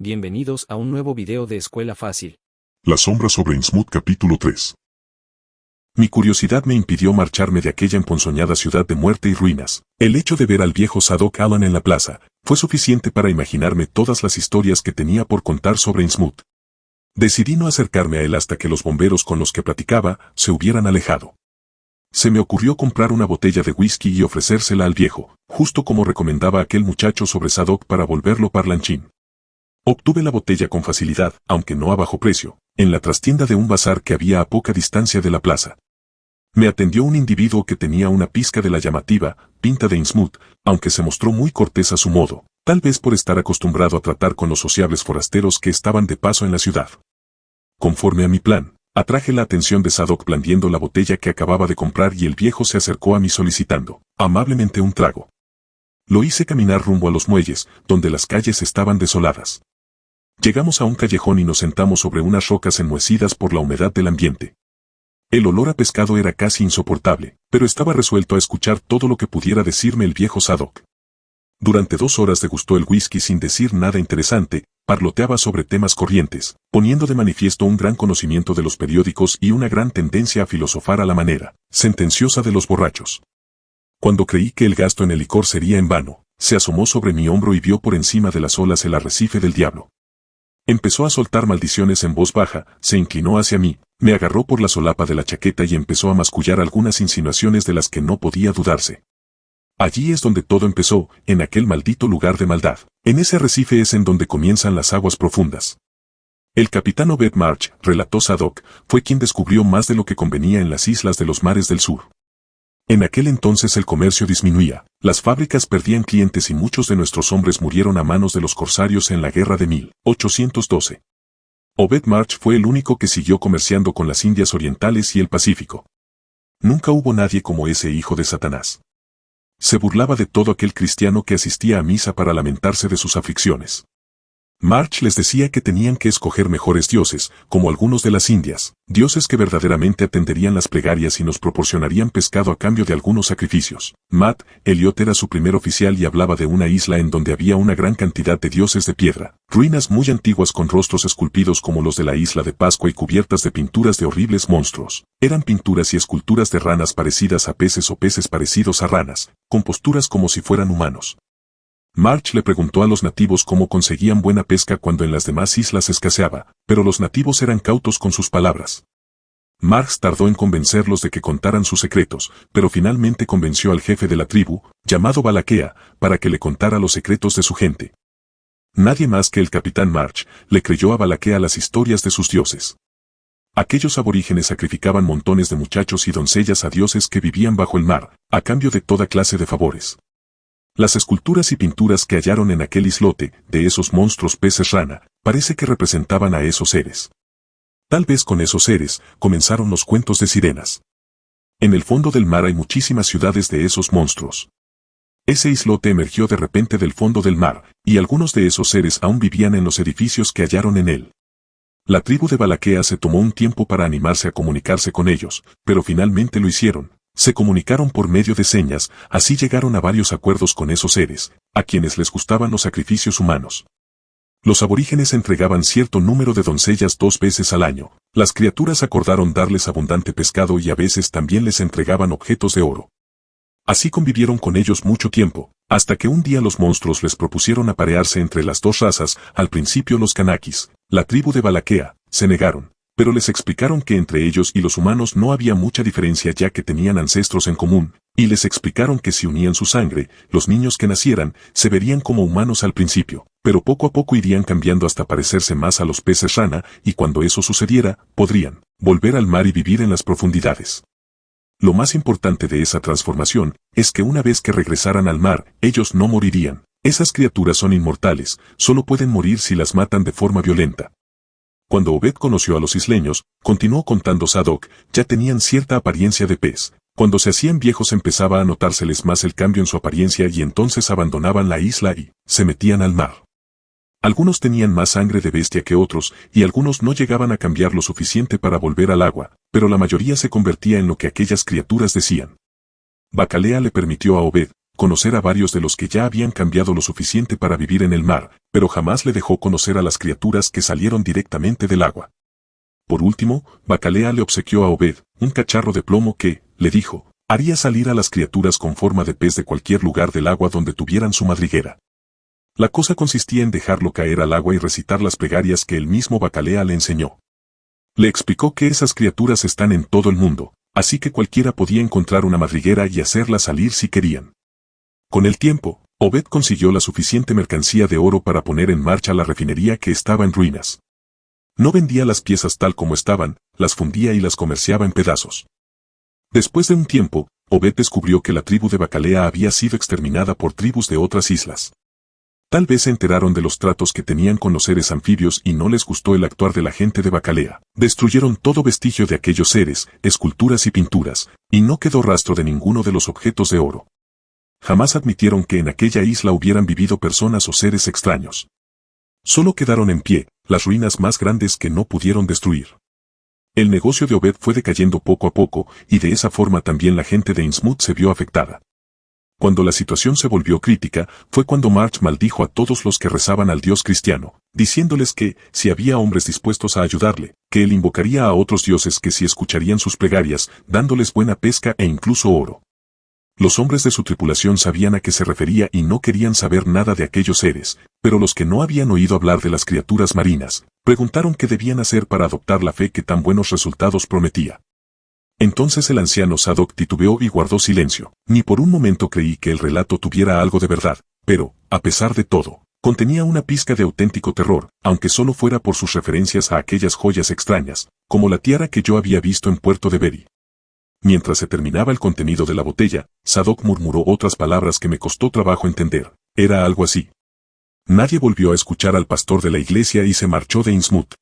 Bienvenidos a un nuevo video de Escuela Fácil. La sombra sobre Innsmouth capítulo 3. Mi curiosidad me impidió marcharme de aquella emponzoñada ciudad de muerte y ruinas. El hecho de ver al viejo Zadok Allen en la plaza fue suficiente para imaginarme todas las historias que tenía por contar sobre Innsmouth. Decidí no acercarme a él hasta que los bomberos con los que platicaba se hubieran alejado. Se me ocurrió comprar una botella de whisky y ofrecérsela al viejo, justo como recomendaba aquel muchacho sobre Zadok para volverlo parlanchín. Obtuve la botella con facilidad, aunque no a bajo precio, en la trastienda de un bazar que había a poca distancia de la plaza. Me atendió un individuo que tenía una pizca de la llamativa pinta de Innsmouth, aunque se mostró muy cortés a su modo, tal vez por estar acostumbrado a tratar con los sociables forasteros que estaban de paso en la ciudad. Conforme a mi plan, atraje la atención de Zadok blandiendo la botella que acababa de comprar y el viejo se acercó a mí solicitando, amablemente, un trago. Lo hice caminar rumbo a los muelles, donde las calles estaban desoladas. Llegamos a un callejón y nos sentamos sobre unas rocas enmohecidas por la humedad del ambiente. El olor a pescado era casi insoportable, pero estaba resuelto a escuchar todo lo que pudiera decirme el viejo Zadok. Durante 2 horas degustó el whisky sin decir nada interesante, parloteaba sobre temas corrientes, poniendo de manifiesto un gran conocimiento de los periódicos y una gran tendencia a filosofar a la manera sentenciosa de los borrachos. Cuando creí que el gasto en el licor sería en vano, se asomó sobre mi hombro y vio por encima de las olas el arrecife del diablo. Empezó a soltar maldiciones en voz baja, se inclinó hacia mí, me agarró por la solapa de la chaqueta y empezó a mascullar algunas insinuaciones de las que no podía dudarse. Allí es donde todo empezó, en aquel maldito lugar de maldad. En ese arrecife es en donde comienzan las aguas profundas. El capitán Obed March, relató Zadok, fue quien descubrió más de lo que convenía en las islas de los mares del sur. En aquel entonces el comercio disminuía, las fábricas perdían clientes y muchos de nuestros hombres murieron a manos de los corsarios en la guerra de 1812. Obed March fue el único que siguió comerciando con las Indias Orientales y el Pacífico. Nunca hubo nadie como ese hijo de Satanás. Se burlaba de todo aquel cristiano que asistía a misa para lamentarse de sus aflicciones. March les decía que tenían que escoger mejores dioses, como algunos de las Indias, dioses que verdaderamente atenderían las plegarias y nos proporcionarían pescado a cambio de algunos sacrificios. Matt Elliot era su primer oficial y hablaba de una isla en donde había una gran cantidad de dioses de piedra, ruinas muy antiguas con rostros esculpidos como los de la isla de Pascua y cubiertas de pinturas de horribles monstruos. Eran pinturas y esculturas de ranas parecidas a peces o peces parecidos a ranas, con posturas como si fueran humanos. March le preguntó a los nativos cómo conseguían buena pesca cuando en las demás islas escaseaba, pero los nativos eran cautos con sus palabras. Marx tardó en convencerlos de que contaran sus secretos, pero finalmente convenció al jefe de la tribu, llamado Balakea, para que le contara los secretos de su gente. Nadie más que el capitán March le creyó a Balakea las historias de sus dioses. Aquellos aborígenes sacrificaban montones de muchachos y doncellas a dioses que vivían bajo el mar, a cambio de toda clase de favores. Las esculturas y pinturas que hallaron en aquel islote, de esos monstruos peces rana, parece que representaban a esos seres. Tal vez con esos seres, comenzaron los cuentos de sirenas. En el fondo del mar hay muchísimas ciudades de esos monstruos. Ese islote emergió de repente del fondo del mar, y algunos de esos seres aún vivían en los edificios que hallaron en él. La tribu de Balakea se tomó un tiempo para animarse a comunicarse con ellos, pero finalmente lo hicieron. Se comunicaron por medio de señas, así llegaron a varios acuerdos con esos seres, a quienes les gustaban los sacrificios humanos. Los aborígenes entregaban cierto número de doncellas 2 veces al año, las criaturas acordaron darles abundante pescado y a veces también les entregaban objetos de oro. Así convivieron con ellos mucho tiempo, hasta que un día los monstruos les propusieron aparearse entre las 2 razas, al principio los Kanakis, la tribu de Balakea, se negaron. Pero les explicaron que entre ellos y los humanos no había mucha diferencia ya que tenían ancestros en común, y les explicaron que si unían su sangre, los niños que nacieran, se verían como humanos al principio, pero poco a poco irían cambiando hasta parecerse más a los peces rana, y cuando eso sucediera, podrían volver al mar y vivir en las profundidades. Lo más importante de esa transformación, es que una vez que regresaran al mar, ellos no morirían. Esas criaturas son inmortales, solo pueden morir si las matan de forma violenta. Cuando Obed conoció a los isleños, continuó contando Zadok, ya tenían cierta apariencia de pez. Cuando se hacían viejos empezaba a notárseles más el cambio en su apariencia y entonces abandonaban la isla y se metían al mar. Algunos tenían más sangre de bestia que otros, y algunos no llegaban a cambiar lo suficiente para volver al agua, pero la mayoría se convertía en lo que aquellas criaturas decían. Bacalea le permitió a Obed conocer a varios de los que ya habían cambiado lo suficiente para vivir en el mar, pero jamás le dejó conocer a las criaturas que salieron directamente del agua. Por último, Bacalea le obsequió a Obed un cacharro de plomo que, le dijo, haría salir a las criaturas con forma de pez de cualquier lugar del agua donde tuvieran su madriguera. La cosa consistía en dejarlo caer al agua y recitar las plegarias que el mismo Bacalea le enseñó. Le explicó que esas criaturas están en todo el mundo, así que cualquiera podía encontrar una madriguera y hacerla salir si querían. Con el tiempo, Obed consiguió la suficiente mercancía de oro para poner en marcha la refinería que estaba en ruinas. No vendía las piezas tal como estaban, las fundía y las comerciaba en pedazos. Después de un tiempo, Obed descubrió que la tribu de Bacalea había sido exterminada por tribus de otras islas. Tal vez se enteraron de los tratos que tenían con los seres anfibios y no les gustó el actuar de la gente de Bacalea. Destruyeron todo vestigio de aquellos seres, esculturas y pinturas, y no quedó rastro de ninguno de los objetos de oro. Jamás admitieron que en aquella isla hubieran vivido personas o seres extraños. Solo quedaron en pie, las ruinas más grandes que no pudieron destruir. El negocio de Obed fue decayendo poco a poco, y de esa forma también la gente de Innsmouth se vio afectada. Cuando la situación se volvió crítica, fue cuando March maldijo a todos los que rezaban al Dios cristiano, diciéndoles que, si había hombres dispuestos a ayudarle, que él invocaría a otros dioses que si escucharían sus plegarias, dándoles buena pesca e incluso oro. Los hombres de su tripulación sabían a qué se refería y no querían saber nada de aquellos seres, pero los que no habían oído hablar de las criaturas marinas, preguntaron qué debían hacer para adoptar la fe que tan buenos resultados prometía. Entonces el anciano Zadok titubeó y guardó silencio. Ni por un momento creí que el relato tuviera algo de verdad, pero, a pesar de todo, contenía una pizca de auténtico terror, aunque solo fuera por sus referencias a aquellas joyas extrañas, como la tiara que yo había visto en Puerto de Berry. Mientras se terminaba el contenido de la botella, Zadok murmuró otras palabras que me costó trabajo entender. Era algo así. Nadie volvió a escuchar al pastor de la iglesia y se marchó de Innsmouth.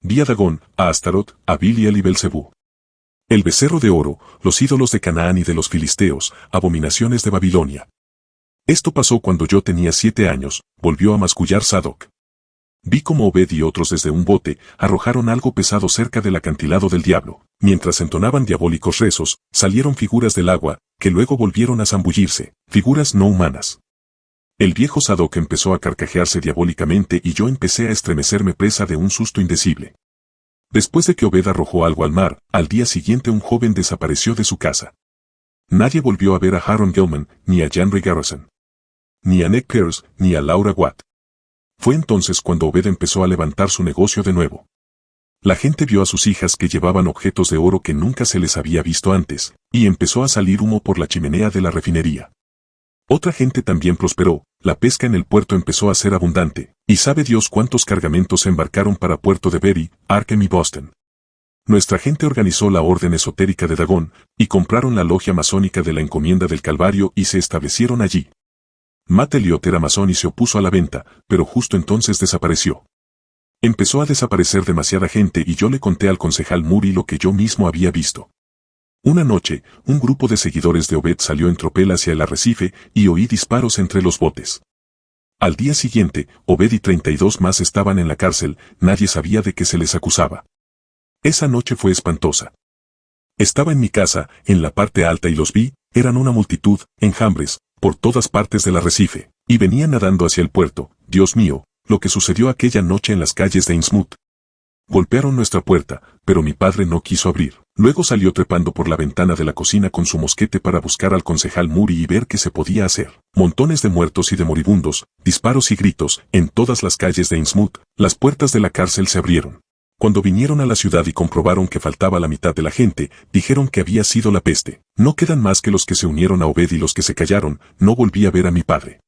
Vi a Dagón, a Astarot, a Biliel y Belcebú. El becerro de oro, los ídolos de Canaán y de los filisteos, abominaciones de Babilonia. Esto pasó cuando yo tenía 7 años, volvió a mascullar Zadok. Vi como Obed y otros desde un bote arrojaron algo pesado cerca del acantilado del diablo. Mientras entonaban diabólicos rezos, salieron figuras del agua, que luego volvieron a zambullirse, figuras no humanas. El viejo Zadok empezó a carcajearse diabólicamente y yo empecé a estremecerme presa de un susto indecible. Después de que Obed arrojó algo al mar, al día siguiente un joven desapareció de su casa. Nadie volvió a ver a Aaron Gilman, ni a Henry Garrison, ni a Nick Pierce, ni a Laura Watt. Fue entonces cuando Obed empezó a levantar su negocio de nuevo. La gente vio a sus hijas que llevaban objetos de oro que nunca se les había visto antes, y empezó a salir humo por la chimenea de la refinería. Otra gente también prosperó, la pesca en el puerto empezó a ser abundante, y sabe Dios cuántos cargamentos se embarcaron para Puerto de Berry, Arkham y Boston. Nuestra gente organizó la orden esotérica de Dagón, y compraron la logia masónica de la Encomienda del Calvario y se establecieron allí. Matt Elliot era masón y se opuso a la venta, pero justo entonces desapareció. Empezó a desaparecer demasiada gente y yo le conté al concejal Murray lo que yo mismo había visto. Una noche, un grupo de seguidores de Obed salió en tropel hacia el arrecife y oí disparos entre los botes. Al día siguiente, Obed y 32 más estaban en la cárcel, nadie sabía de qué se les acusaba. Esa noche fue espantosa. Estaba en mi casa, en la parte alta y los vi, eran una multitud, enjambres, por todas partes del arrecife, y venían nadando hacia el puerto. Dios mío, lo que sucedió aquella noche en las calles de Innsmouth. Golpearon nuestra puerta, pero mi padre no quiso abrir. Luego salió trepando por la ventana de la cocina con su mosquete para buscar al concejal Murray y ver qué se podía hacer. Montones de muertos y de moribundos, disparos y gritos, en todas las calles de Innsmouth. Las puertas de la cárcel se abrieron. Cuando vinieron a la ciudad y comprobaron que faltaba la mitad de la gente, dijeron que había sido la peste. No quedan más que los que se unieron a Obed y los que se callaron. No volví a ver a mi padre.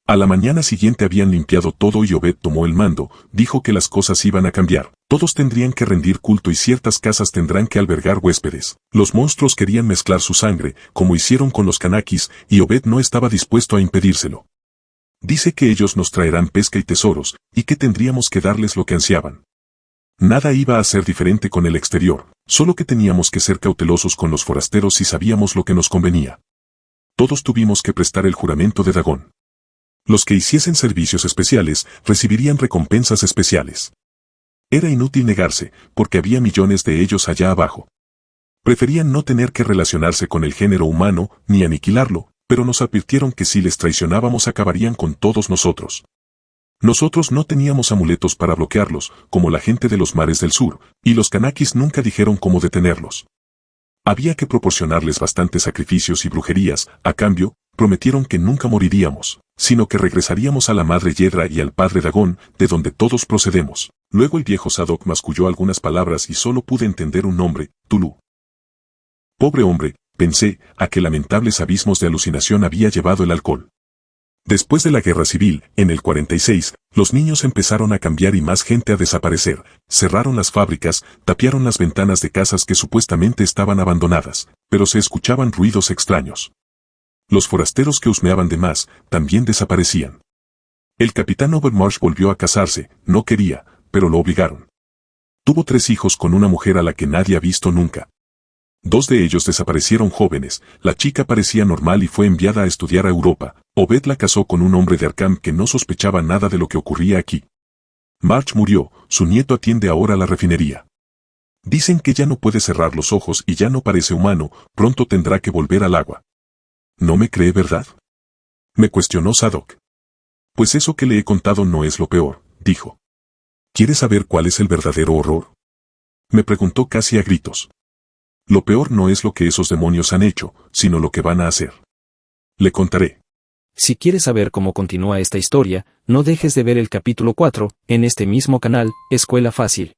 A la mañana siguiente habían limpiado todo y Obed tomó el mando, dijo que las cosas iban a cambiar. Todos tendrían que rendir culto y ciertas casas tendrán que albergar huéspedes. Los monstruos querían mezclar su sangre, como hicieron con los Kanakis, y Obed no estaba dispuesto a impedírselo. Dice que ellos nos traerán pesca y tesoros, y que tendríamos que darles lo que ansiaban. Nada iba a ser diferente con el exterior, solo que teníamos que ser cautelosos con los forasteros si sabíamos lo que nos convenía. Todos tuvimos que prestar el juramento de Dagón. Los que hiciesen servicios especiales recibirían recompensas especiales. Era inútil negarse, porque había millones de ellos allá abajo. Preferían no tener que relacionarse con el género humano, ni aniquilarlo, pero nos advirtieron que si les traicionábamos acabarían con todos nosotros. Nosotros no teníamos amuletos para bloquearlos, como la gente de los mares del sur, y los Kanakis nunca dijeron cómo detenerlos. Había que proporcionarles bastantes sacrificios y brujerías, a cambio, prometieron que nunca moriríamos, sino que regresaríamos a la madre Yedra y al padre Dagón, de donde todos procedemos. Luego el viejo Sadok masculló algunas palabras y solo pude entender un nombre, Tulu. Pobre hombre, pensé, a qué lamentables abismos de alucinación había llevado el alcohol. Después de la guerra civil, en el 46, los niños empezaron a cambiar y más gente a desaparecer, cerraron las fábricas, tapiaron las ventanas de casas que supuestamente estaban abandonadas, pero se escuchaban ruidos extraños. Los forasteros que husmeaban de más, también desaparecían. El capitán Overmarsh volvió a casarse, no quería, pero lo obligaron. Tuvo 3 hijos con una mujer a la que nadie ha visto nunca. 2 de ellos desaparecieron jóvenes, la chica parecía normal y fue enviada a estudiar a Europa. Obed la casó con un hombre de Arkham que no sospechaba nada de lo que ocurría aquí. March murió, su nieto atiende ahora la refinería. Dicen que ya no puede cerrar los ojos y ya no parece humano, pronto tendrá que volver al agua. ¿No me cree, verdad? Me cuestionó Sadok. Pues eso que le he contado no es lo peor, dijo. ¿Quieres saber cuál es el verdadero horror? Me preguntó casi a gritos. Lo peor no es lo que esos demonios han hecho, sino lo que van a hacer. Le contaré. Si quieres saber cómo continúa esta historia, no dejes de ver el capítulo 4, en este mismo canal, Escuela Fácil.